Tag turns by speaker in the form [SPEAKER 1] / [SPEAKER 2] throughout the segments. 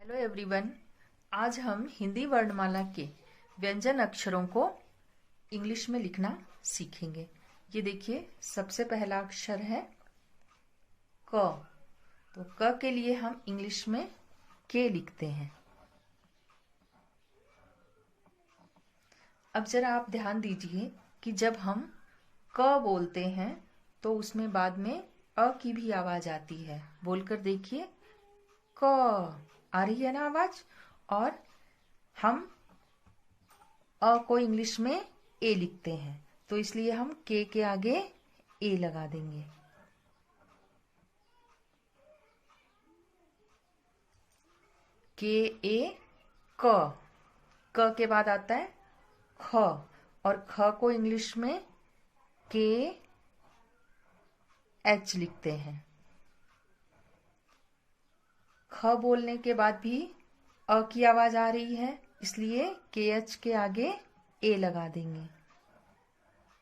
[SPEAKER 1] Hello everyone. आज हम हिंदी वर्णमाला के व्यंजन अक्षरों को इंग्लिश में लिखना सीखेंगे। ये देखिए, सबसे पहला अक्षर है क। तो क के लिए हम इंग्लिश में के लिखते हैं। अब जरा आप ध्यान दीजिए कि जब हम क बोलते हैं तो उसमें बाद में अ की भी आवाज आती है। बोलकर देखिए, क आ रही है ना आवाज। और हम अ को इंग्लिश में ए लिखते हैं, तो इसलिए हम के आगे ए लगा देंगे। के ए क के बाद आता है ख, और ख को इंग्लिश में के एच लिखते हैं। ख बोलने के बाद भी अ की आवाज आ रही है, इसलिए के एच के आगे ए लगा देंगे।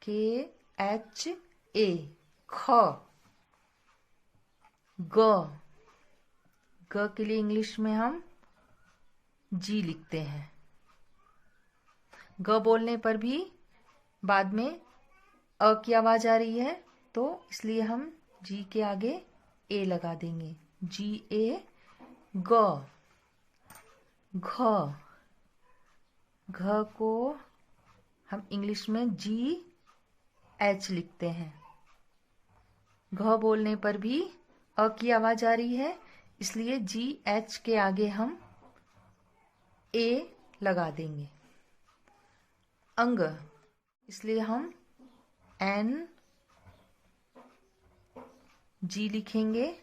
[SPEAKER 1] के एच ए ख। ग के लिए इंग्लिश में हम जी लिखते हैं। ग बोलने पर भी बाद में अ की आवाज आ रही है, तो इसलिए हम जी के आगे ए लगा देंगे। जी ए ग। घ घ को हम इंग्लिश में जी एच लिखते हैं। घ बोलने पर भी अ की आवाज आ रही है, इसलिए जी एच के आगे हम ए लगा देंगे। अंग, इसलिए हम एन जी लिखेंगे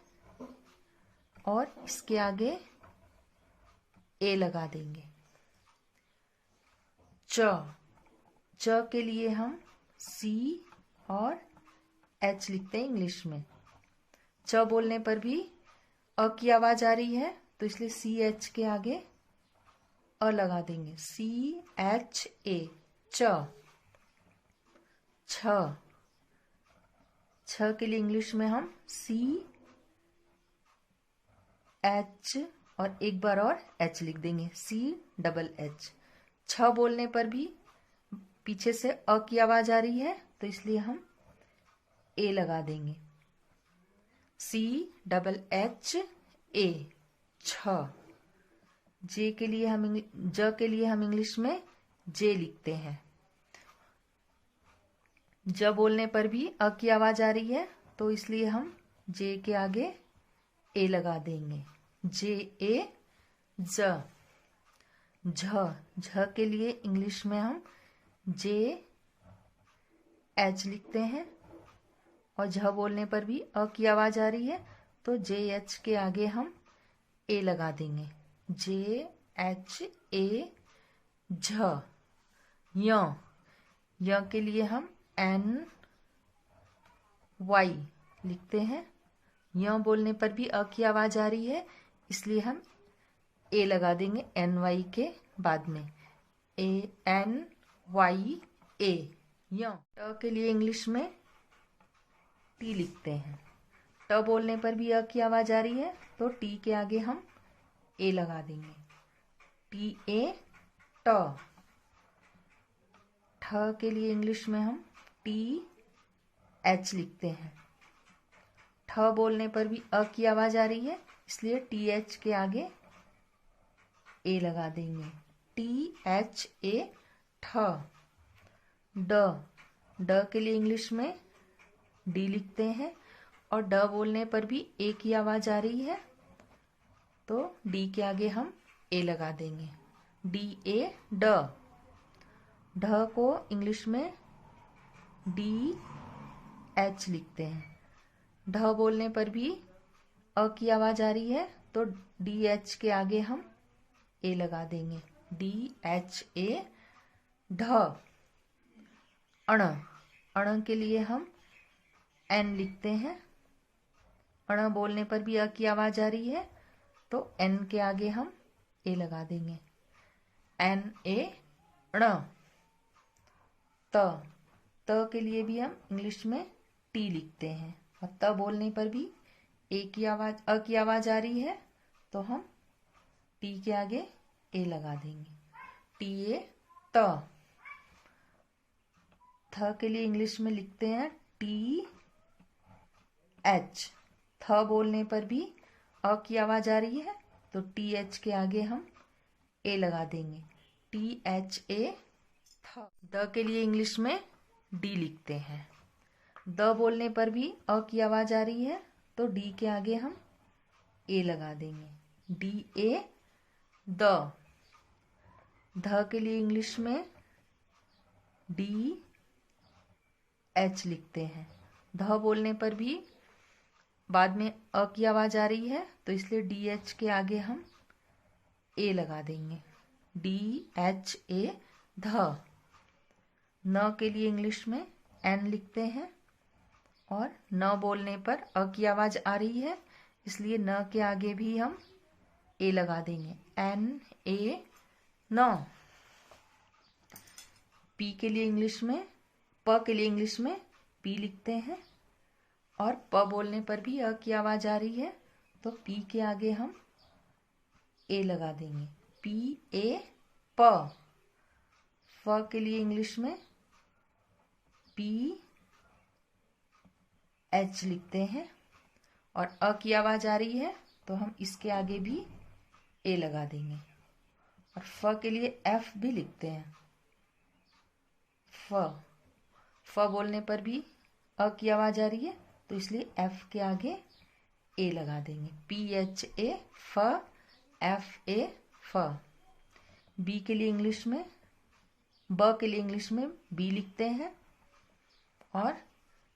[SPEAKER 1] और इसके आगे ए लगा देंगे। च के लिए हम सी और एच लिखते हैं इंग्लिश में। च बोलने पर भी अ की आवाज आ रही है, तो इसलिए सी एच के आगे अ लगा देंगे। सी एच ए च। छ के लिए इंग्लिश में हम सी एच और एक बार और एच लिख देंगे। C double H. छ बोलने पर भी पीछे से अ की आवाज आ रही है, तो इसलिए हम ए लगा देंगे। सी डबल एच ए छ। जे के लिए हम ज के लिए हम इंग्लिश में जे लिखते हैं। ज बोलने पर भी अ की आवाज आ रही है, तो इसलिए हम जे के आगे ए लगा देंगे। जे ए ज। झ के लिए इंग्लिश में हम जे एच लिखते हैं, और झ बोलने पर भी अ की आवाज आ रही है, तो जे एच के आगे हम ए लगा देंगे। जे एच ए झ। य के लिए हम एन वाई लिखते हैं। य बोलने पर भी अ की आवाज आ रही है, इसलिए हम ए लगा देंगे एन वाई के बाद में। ए एन वाई ए य। ट के लिए इंग्लिश में टी लिखते हैं। ट बोलने पर भी अ की आवाज आ रही है, तो टी के आगे हम ए लगा देंगे। टी ए ट। ठ के लिए इंग्लिश में हम टी एच लिखते हैं। ठ बोलने पर भी अ की आवाज आ रही है, इसलिए टी एच के आगे ए लगा देंगे। टी एच ए ठ। ड के लिए इंग्लिश में डी लिखते हैं, और ड बोलने पर भी ए की आवाज आ रही है, तो डी के आगे हम ए लगा देंगे। डी ए ड। ढ को इंग्लिश में डी एच लिखते हैं। ढ बोलने पर भी अ की आवाज आ रही है, तो डी एच के आगे हम ए लगा देंगे। डी एच ए ढ। अण के लिए हम एन लिखते हैं। अण बोलने पर भी अ की आवाज आ रही है, तो एन के आगे हम ए लगा देंगे। एन ए ण। त के लिए भी हम इंग्लिश में टी लिखते हैं, और त बोलने पर भी ए की आवाज अ की आवाज आ रही है, तो हम टी के आगे ए लगा देंगे, टी ए त। थ के लिए इंग्लिश में लिखते हैं टी एच। थ बोलने पर भी अ की आवाज आ रही है, तो टी एच के आगे हम ए लगा देंगे, टी एच ए थ। द के लिए इंग्लिश में डी लिखते हैं। द बोलने पर भी अ की आवाज आ रही है, तो डी के आगे हम ए लगा देंगे, डी ए द। ध के लिए इंग्लिश में डी एच लिखते हैं। ध बोलने पर भी बाद में अ की आवाज आ रही है, तो इसलिए डी एच के आगे हम ए लगा देंगे, डी एच ए ध। न के लिए इंग्लिश में एन लिखते हैं, और न बोलने पर अ की आवाज आ रही है, इसलिए न के आगे भी हम ए लगा देंगे, एन ए न। पी के लिए इंग्लिश में, प के लिए इंग्लिश में पी लिखते हैं, और प बोलने पर भी अ की आवाज आ रही है, तो पी के आगे हम ए लगा देंगे, पी ए प। फ के लिए इंग्लिश में पी एच लिखते हैं, और अ की आवाज आ रही है, तो हम इसके आगे भी ए लगा देंगे। और फ के लिए एफ भी लिखते हैं, फ बोलने पर भी अ की आवाज आ रही है, तो इसलिए एफ के आगे ए लगा देंगे, पी एच ए फ, एफ ए फ। बी के लिए इंग्लिश में, ब के लिए इंग्लिश में बी लिखते हैं, और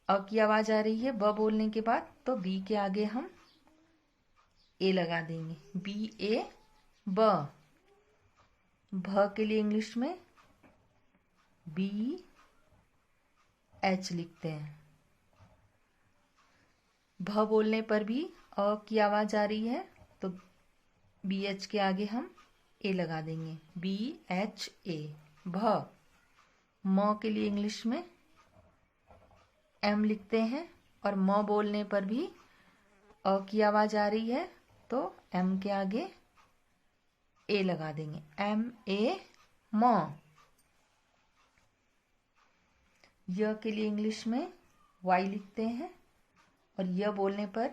[SPEAKER 1] अ की आवाज आ रही है ब बोलने के बाद, तो बी के आगे हम ए लगा देंगे, बी ए ब। भ के लिए इंग्लिश में बी एच लिखते हैं। भ बोलने पर भी अ की आवाज आ रही है, तो बी एच के आगे हम ए लगा देंगे, बी एच ए भ। म के लिए इंग्लिश में एम लिखते हैं, और म बोलने पर भी अ की आवाज आ रही है, तो एम के आगे ए लगा देंगे, एम ए म। य के लिए इंग्लिश में वाई लिखते हैं, और य बोलने पर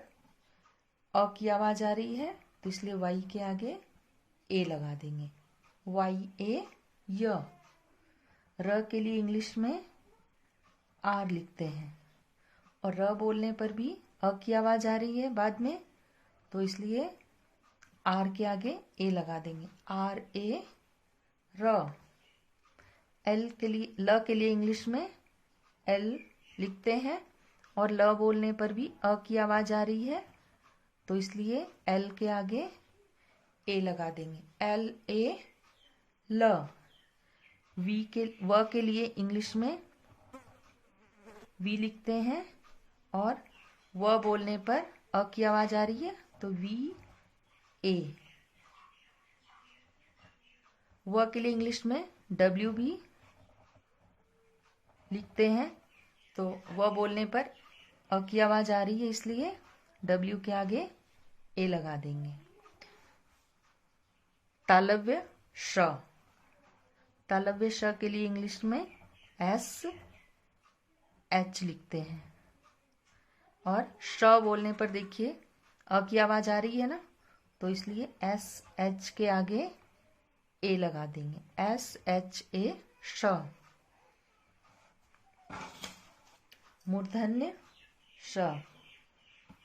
[SPEAKER 1] अ की आवाज आ रही है, तो इसलिए वाई के आगे ए लगा देंगे, वाई ए य। र के लिए इंग्लिश में आर लिखते हैं, और र बोलने पर भी अ की आवाज आ रही है बाद में, तो इसलिए आर के आगे ए लगा देंगे, आर ए र। एल के लिए, ल के लिए इंग्लिश में एल लिखते हैं, और ल बोलने पर भी अ की आवाज आ रही है, तो इसलिए एल के आगे ए लगा देंगे, एल ए ल। व के लिए इंग्लिश में वी लिखते हैं, और व बोलने पर अ की आवाज आ रही है, तो वी ए। व के लिए इंग्लिश में डब्ल्यू भी लिखते हैं, तो व बोलने पर अ की आवाज आ रही है, इसलिए डब्ल्यू के आगे ए लगा देंगे। तालव्य श। तालव्य श के लिए इंग्लिश में एस एच लिखते हैं, और श बोलने पर देखिए अ की आवाज आ रही है ना, तो इसलिए एस एच के आगे ए लगा देंगे, एस एच ए श। मूर्धन्य श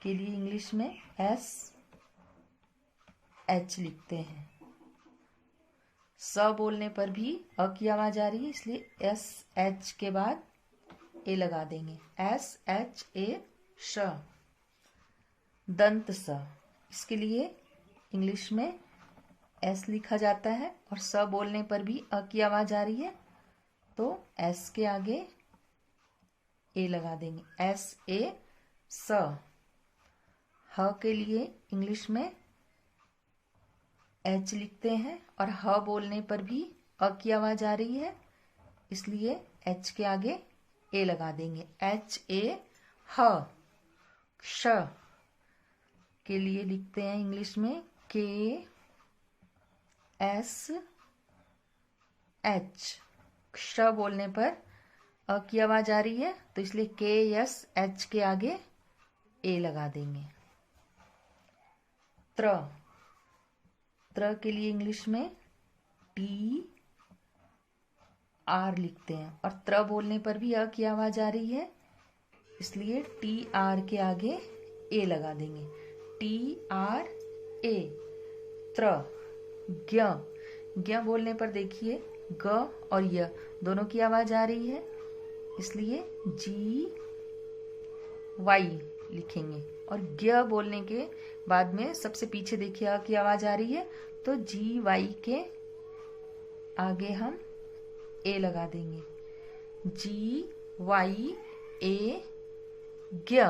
[SPEAKER 1] के लिए इंग्लिश में एस एच लिखते हैं, स बोलने पर भी अ की आवाज आ रही है, इसलिए एस एच के बाद ए लगा देंगे, एस एच ए श। दंत स, इसके लिए इंग्लिश में एस लिखा जाता है, और स बोलने पर भी अ की आवाज आ रही है, तो एस के आगे ए लगा देंगे, एस ए स। ह के लिए इंग्लिश में एच लिखते हैं, और ह बोलने पर भी अ की आवाज आ रही है, इसलिए एच के आगे ए लगा देंगे, एच ए ह। श के लिए लिखते हैं इंग्लिश में के एस एच। श बोलने पर अ की आवाज आ रही है, तो इसलिए के एस एच के आगे ए लगा देंगे। त्र, त्र के लिए इंग्लिश में टी आर लिखते हैं, और त्र बोलने पर भी अ की आवाज आ रही है, इसलिए टी आर के आगे ए लगा देंगे। टी आर ए, त्र। ज्ञ, ज्ञ बोलने पर देखिए ग और य दोनों की आवाज आ रही है, इसलिए जी वाई लिखेंगे। और ज्ञ बोलने के बाद में सबसे पीछे देखिए अ की आवाज आ रही है, तो जी वाई के आगे हम ए लगा देंगे। जी वाई ए ज्ञ।